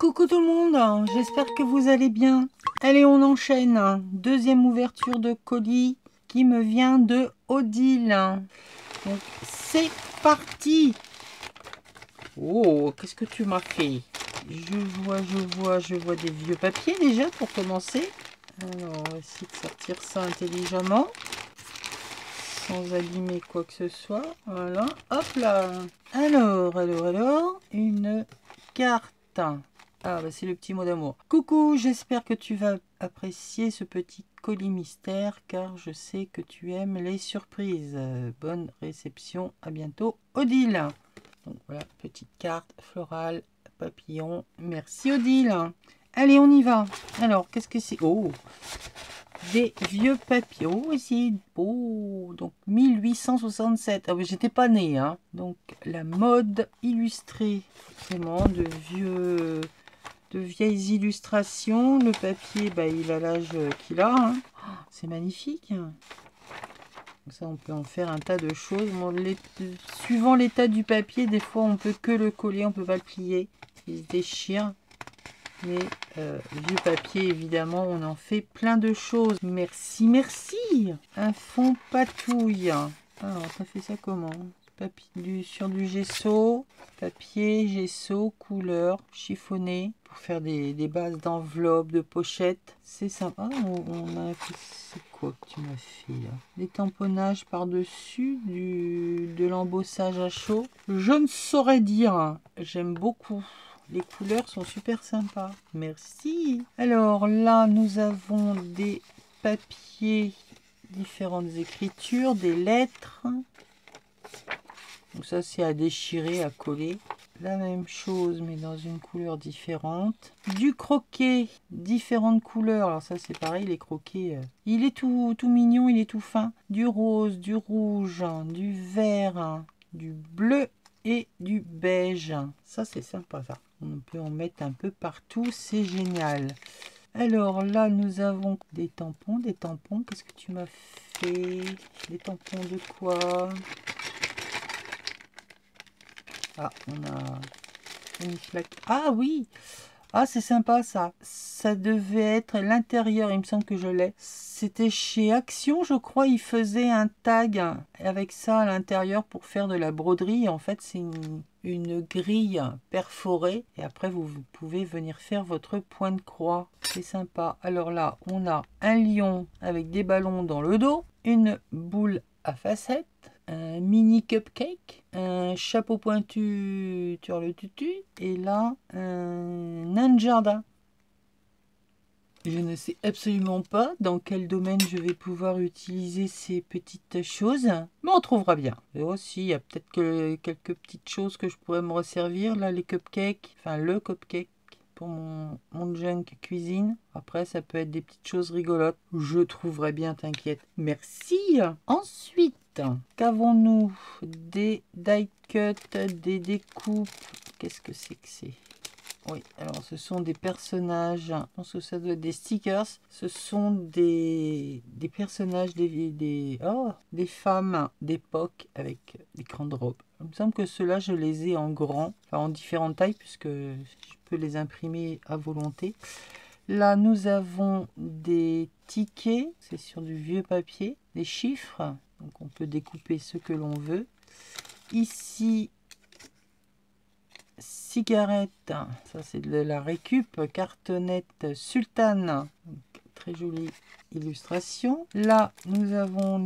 Coucou tout le monde, j'espère que vous allez bien. Allez, on enchaîne. Deuxième ouverture de colis qui me vient de Odile. Donc, c'est parti. Oh, qu'est-ce que tu m'as fait? Je vois des vieux papiers déjà pour commencer. Alors, on va essayer de sortir ça intelligemment. Sans abîmer quoi que ce soit. Voilà, hop là. Alors, une carte. Ah, bah c'est le petit mot d'amour. Coucou, j'espère que tu vas apprécier ce petit colis mystère car je sais que tu aimes les surprises. Bonne réception, à bientôt, Odile. Donc voilà, petite carte florale, papillon. Merci Odile. Allez, on y va. Alors, qu'est-ce que c'est? Oh, des vieux papiers. Oh, ici. Oh, donc 1867. Ah oui, j'étais pas née, hein. Donc la mode illustrée. Vraiment de vieilles illustrations. Le papier, bah, il a l'âge qu'il a, hein. Oh, c'est magnifique. Comme ça, on peut en faire un tas de choses. Bon, suivant l'état du papier, des fois, on peut que le coller, on peut pas le plier. Il se déchire. Mais vieux papier, évidemment, on en fait plein de choses. Merci, merci. Un fond patouille. Alors, ça fait ça comment? Papier sur du gesso, papier, gesso, couleur, chiffonné pour faire des bases d'enveloppe, de pochettes. C'est sympa. On a fait... C'est quoi que tu m'as fait là? Des tamponnages par-dessus, de l'embossage à chaud. Je ne saurais dire. J'aime beaucoup. Les couleurs sont super sympas. Merci. Alors là, nous avons des papiers, différentes écritures, des lettres. Donc ça, c'est à déchirer, à coller. La même chose, mais dans une couleur différente. Du croquet, différentes couleurs. Alors ça, c'est pareil, les croquets. Il est tout mignon, il est tout fin. Du rose, du rouge, du vert, du bleu et du beige. Ça, c'est sympa, ça. On peut en mettre un peu partout, c'est génial. Alors là, nous avons des tampons, Qu'est-ce que tu m'as fait? Des tampons de quoi? Ah, on a une flaque. Ah oui! Ah, c'est sympa ça. Ça devait être l'intérieur, il me semble que je l'ai. C'était chez Action, je crois, ils faisaient un tag avec ça à l'intérieur pour faire de la broderie. En fait, c'est une grille perforée. Et après, vous pouvez venir faire votre point de croix. C'est sympa. Alors là, on a un lion avec des ballons dans le dos, une boule à facettes, un mini cupcake, un chapeau pointu sur le tutu et là un nain de jardin. Je ne sais absolument pas dans quel domaine je vais pouvoir utiliser ces petites choses, mais on trouvera bien. Et aussi, il y a peut-être que quelques petites choses que je pourrais me resservir. Là, les cupcakes, enfin le cupcake pour mon junk cuisine. Après, ça peut être des petites choses rigolotes. Je trouverai bien, t'inquiète. Merci. Ensuite, qu'avons-nous? Des die cuts, des découpes. Qu'est-ce que c'est? Oui, alors ce sont des personnages, je pense que ça doit être des stickers. Ce sont des personnages, des femmes d'époque avec des grandes robes. Il me semble que ceux-là, je les ai en grand, enfin en différentes tailles, puisque je peux les imprimer à volonté. Là, nous avons des tickets, c'est sur du vieux papier, des chiffres, donc on peut découper ce que l'on veut. Ici, cigarette, ça c'est de la récup, cartonnette sultane, donc, très jolie illustration. Là nous avons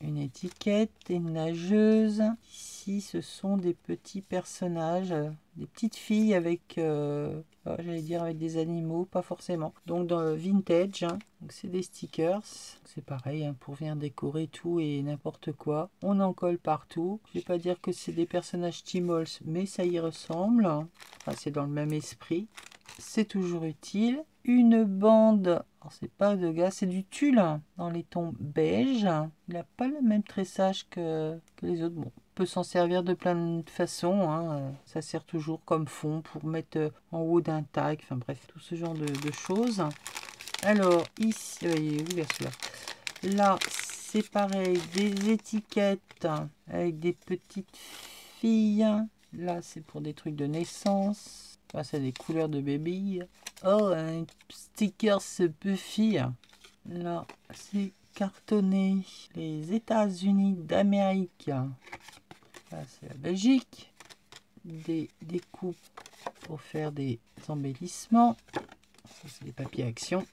une étiquette, une nageuse. Ici ce sont des petits personnages, des petites filles avec j'allais dire avec des animaux, pas forcément, donc dans le vintage, hein. Donc c'est des stickers, c'est pareil, hein, pour venir décorer tout et n'importe quoi. On en colle partout. Je vais pas dire que c'est des personnages Timols, mais ça y ressemble. Enfin, c'est dans le même esprit. C'est toujours utile. Une bande, alors c'est pas de gaz, c'est du tulle dans les tons beige. Il n'a pas le même tressage que les autres. Bon, on peut s'en servir de plein de façons, hein. Ça sert toujours comme fond pour mettre en haut d'un tag. Enfin bref, tout ce genre de choses. Alors ici, il est ouvert celui-là. Là, c'est pareil, des étiquettes avec des petites filles. Là, c'est pour des trucs de naissance. Ah, c'est des couleurs de bébé. Oh, un sticker Buffy. Là, c'est cartonné. Les États-Unis d'Amérique. Là, c'est la Belgique. Des découpes pour faire des embellissements. Ça, c'est des papiers action.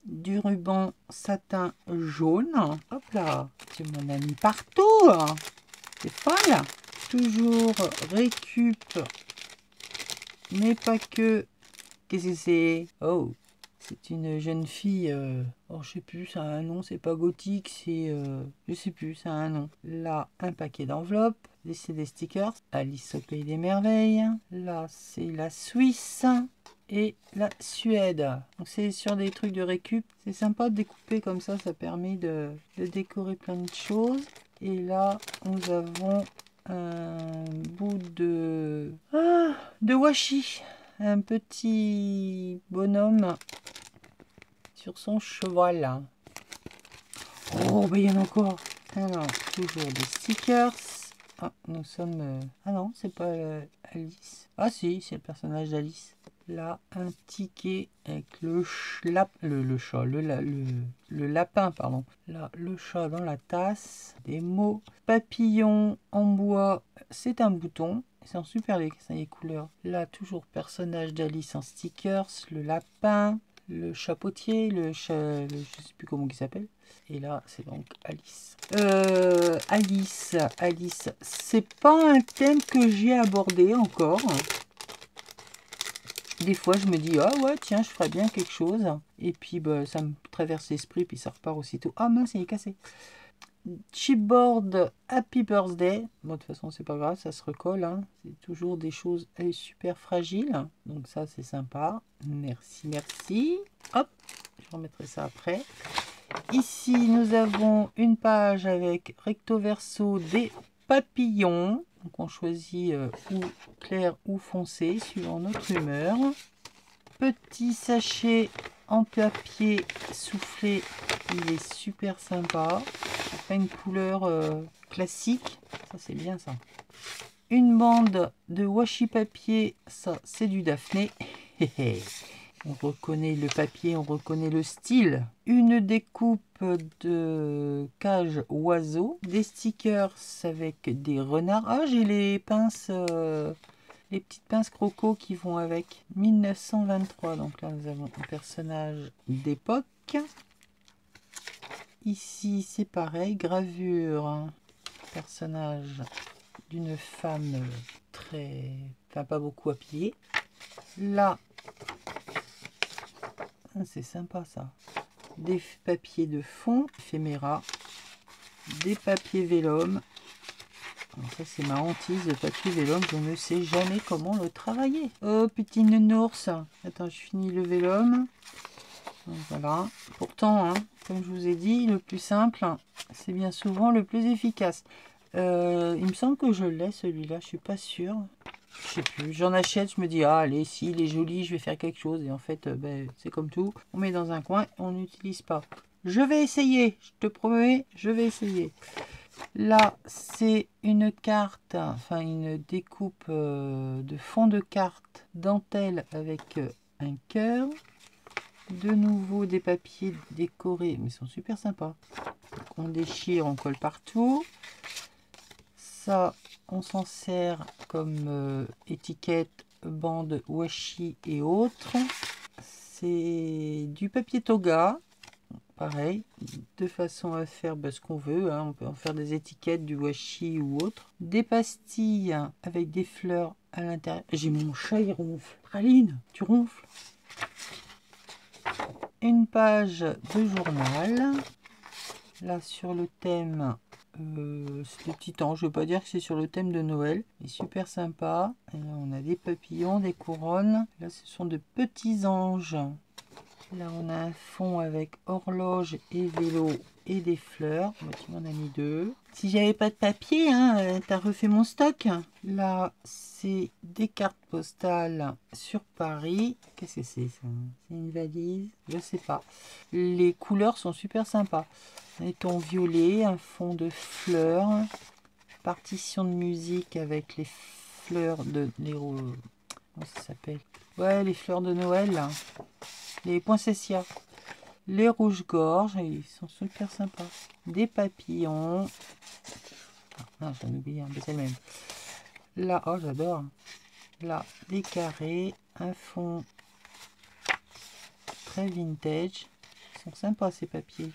Du ruban satin jaune. Hop là, tu m'en as mis partout. C'est folle. Toujours récup, mais pas que. Qu'est-ce que c'est? Oh, c'est une jeune fille. Oh, je sais plus, ça a un nom, c'est pas gothique, c'est. Je sais plus, ça a un nom. Là, un paquet d'enveloppes. C'est des stickers. Alice au pays des merveilles. Là, c'est la Suisse et la Suède. Donc, c'est sur des trucs de récup. C'est sympa de découper comme ça permet de décorer plein de choses. Et là, nous avons un bout de washi, un petit bonhomme sur son cheval. Oh, ben il y en a encore. Alors, toujours des stickers. Ah, nous sommes... Ah non, c'est pas Alice. Ah si, c'est le personnage d'Alice. Là, un ticket avec le lapin, pardon. Là, le chat dans la tasse. Des mots. Papillon en bois, c'est un bouton. C'est en super les couleurs. Là, toujours personnage d'Alice en stickers. Le lapin, le chapeautier, je sais plus comment il s'appelle. Et là, c'est donc Alice. Alice, c'est pas un thème que j'ai abordé encore. Des fois, je me dis, ah ouais, tiens, je ferais bien quelque chose. Et puis, bah, ça me traverse l'esprit, puis ça repart aussitôt. Ah mince, il est cassé. Chipboard Happy Birthday. Bon, de toute façon, c'est pas grave, ça se recolle. Hein. C'est toujours des choses super fragiles. Donc ça, c'est sympa. Merci, merci. Hop, je remettrai ça après. Ici, nous avons une page avec recto verso des papillons. Donc on choisit ou clair ou foncé, suivant notre humeur. Petit sachet en papier soufflé, il est super sympa. C'est pas une couleur classique, ça c'est bien ça. Une bande de washi papier, ça c'est du Daphné. On reconnaît le papier, on reconnaît le style. Une découpe de cage oiseau. Des stickers avec des renards. Ah, j'ai les pinces, les petites pinces croco qui vont avec. 1923. Donc là, nous avons un personnage d'époque. Ici, c'est pareil. Gravure. Personnage d'une femme très... Enfin, pas beaucoup habillée. Là, c'est sympa ça. Des papiers de fond, éphéméra, des papiers vélum. Alors ça c'est ma hantise, le papier vélum, je ne sais jamais comment le travailler. Oh petit nounours, attends je finis le vélum. Donc, voilà, pourtant hein, comme je vous ai dit, le plus simple, c'est bien souvent le plus efficace. Il me semble que je l'ai celui-là, je suis pas sûre. Je sais plus, j'en achète, je me dis, ah allez, si il est joli, je vais faire quelque chose. Et en fait, ben, c'est comme tout, on met dans un coin, on n'utilise pas. Je vais essayer, je te promets, je vais essayer. Là, c'est une carte, enfin une découpe de fond de carte dentelle avec un cœur. De nouveau des papiers décorés, mais ils sont super sympas. Donc, on déchire, on colle partout. Ça, on s'en sert comme étiquette, bande washi et autres. C'est du papier toga. Pareil, de façon à faire ce qu'on veut. Hein. On peut en faire des étiquettes, du washi ou autre. Des pastilles avec des fleurs à l'intérieur. J'ai mon chat, il ronfle. Praline, tu ronfles. Une page de journal. Là, sur le thème... c'est des petits temps, je ne veux pas dire que c'est sur le thème de Noël, mais super sympa. Et là, on a des papillons, des couronnes. Là, ce sont de petits anges. Là, on a un fond avec horloge et vélo et des fleurs. Moi, tu m'en as mis deux. Si j'avais pas de papier, hein, t'as refait mon stock. Là, c'est des cartes postales sur Paris. Qu'est-ce que c'est ça? C'est une valise? Je sais pas. Les couleurs sont super sympas. Un ton violet, un fond de fleurs, partition de musique avec les fleurs de Comment ça s'appelle? Ouais, les fleurs de Noël, là. Les poinsettias. Les rouges-gorges, ils sont super sympas. Des papillons. Ah, non, j'en ai oublié un, mais c'est le même. Là, oh, j'adore. Là, des carrés, un fond très vintage. Ils sont sympas, ces papiers.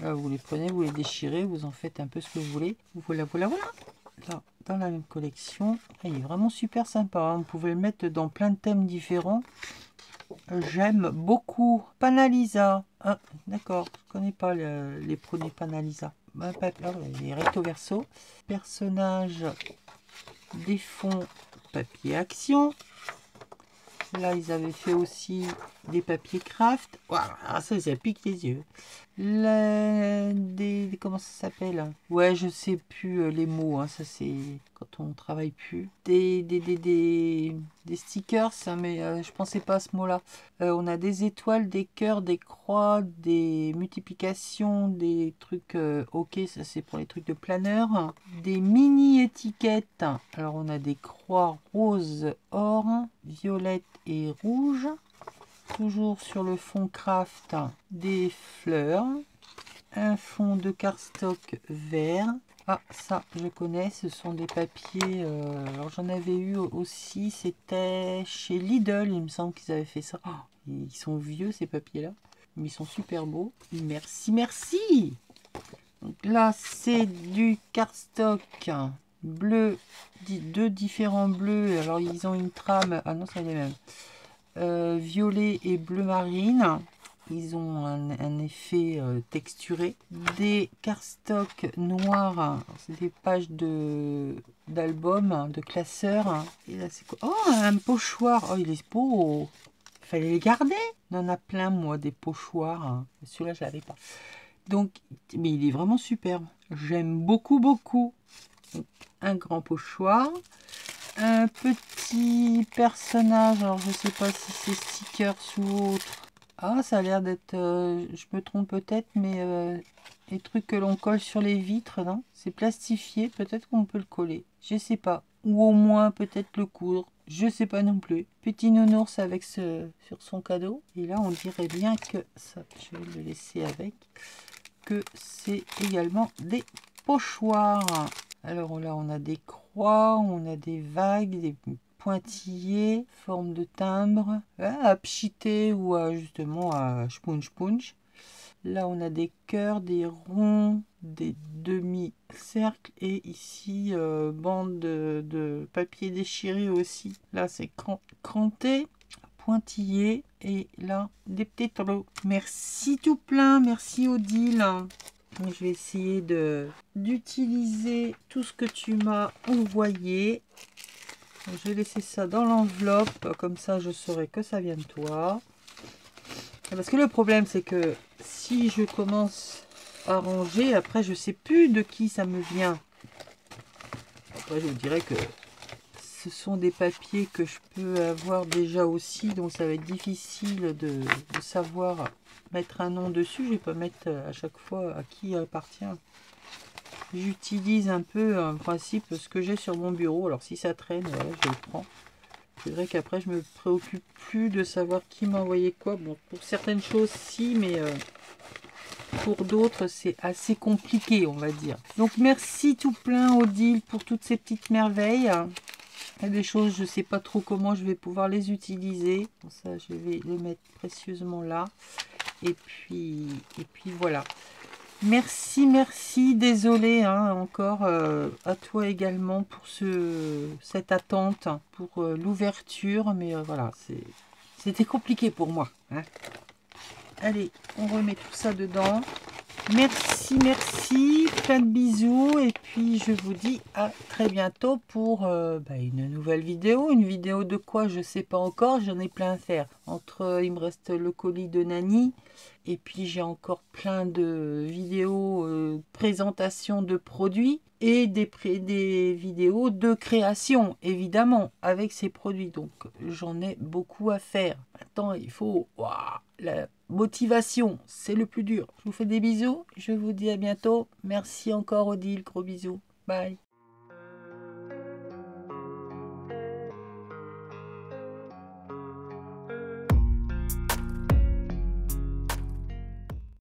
Là, vous les prenez, vous les déchirez, vous en faites un peu ce que vous voulez. Voilà, voilà, voilà. Là, dans la même collection. Il est vraiment super sympa, hein. Vous pouvez le mettre dans plein de thèmes différents. J'aime beaucoup. Panalisa. Ah, d'accord. Je connais pas les produits Panalisa. Les recto verso. Personnages, des fonds papier action. Là, ils avaient fait aussi des papiers craft. Voilà, ça pique les yeux. Comment ça s'appelle? Ouais, je sais plus les mots. Hein, ça, c'est quand on travaille plus. Des stickers, hein, mais je pensais pas à ce mot-là. On a des étoiles, des cœurs, des croix, des multiplications, des trucs. Ok, ça c'est pour les trucs de planeur. Des mini étiquettes. Alors, on a des croix rose, or, violette et rouge. Toujours sur le fond craft, des fleurs, un fond de cardstock vert. Ah, ça, je connais, ce sont des papiers. Alors, j'en avais eu aussi, c'était chez Lidl, il me semble qu'ils avaient fait ça. Oh, ils sont vieux, ces papiers-là, mais ils sont super beaux. Merci, merci! Donc là, c'est du cardstock bleu, deux différents bleus. Alors, ils ont une trame. Ah non, c'est les mêmes. Violet et bleu marine. Ils ont un effet texturé. Des cardstock noirs. C'est des pages d'album, de classeurs. Et là, c'est quoi? Oh, un pochoir. Oh, il est beau. Fallait les garder. On en a plein, moi, des pochoirs. Celui-là, je l'avais pas. Donc, mais il est vraiment superbe. J'aime beaucoup, beaucoup. Donc, un grand pochoir. Un petit personnage, alors je sais pas si c'est stickers ou autre. Ah, ça a l'air d'être, je me trompe peut-être, mais les trucs que l'on colle sur les vitres, non? C'est plastifié, peut-être qu'on peut le coller. Je sais pas. Ou au moins peut-être le coudre. Je sais pas non plus. Petit nounours avec sur son cadeau. Et là, on dirait bien que ça, je vais le laisser avec, que c'est également des pochoirs. Alors là, on a des croix, on a des vagues, des pointillés, forme de timbre, à pchiter ou justement à spunch punch. Là, on a des cœurs, des ronds, des demi-cercles et ici, bande de papier déchiré aussi. Là, c'est cranté, pointillé et là, des petits tableaux. Merci tout plein, merci Odile. Je vais essayer d'utiliser tout ce que tu m'as envoyé. Je vais laisser ça dans l'enveloppe, comme ça je saurai que ça vient de toi. Parce que le problème c'est que si je commence à ranger, après je sais plus de qui ça me vient. Après je vous dirais que ce sont des papiers que je peux avoir déjà aussi, donc ça va être difficile de savoir mettre un nom dessus. Je vais pas mettre à chaque fois à qui il appartient. J'utilise un peu en principe ce que j'ai sur mon bureau. Alors si ça traîne, je le prends. C'est vrai qu'après je me préoccupe plus de savoir qui m'a envoyé quoi. Bon, pour certaines choses si, mais pour d'autres c'est assez compliqué, on va dire. Donc merci tout plein Odile pour toutes ces petites merveilles. Il y a des choses, je ne sais pas trop comment je vais pouvoir les utiliser. Bon, ça, je vais les mettre précieusement là. Et puis voilà. Merci, merci. Désolée hein, encore à toi également pour cette attente, pour l'ouverture. Mais voilà, c'était compliqué pour moi. Hein. Allez, on remet tout ça dedans. Merci, merci, plein de bisous et puis je vous dis à très bientôt pour une nouvelle vidéo. Une vidéo de quoi, je sais pas encore, j'en ai plein à faire. Il me reste le colis de Nani et puis j'ai encore plein de vidéos présentation de produits et des vidéos de création, évidemment, avec ces produits. Donc j'en ai beaucoup à faire. Maintenant, il faut... Waouh, la motivation, c'est le plus dur. Je vous fais des bisous. Je vous dis à bientôt. Merci encore Odile. Gros bisous. Bye.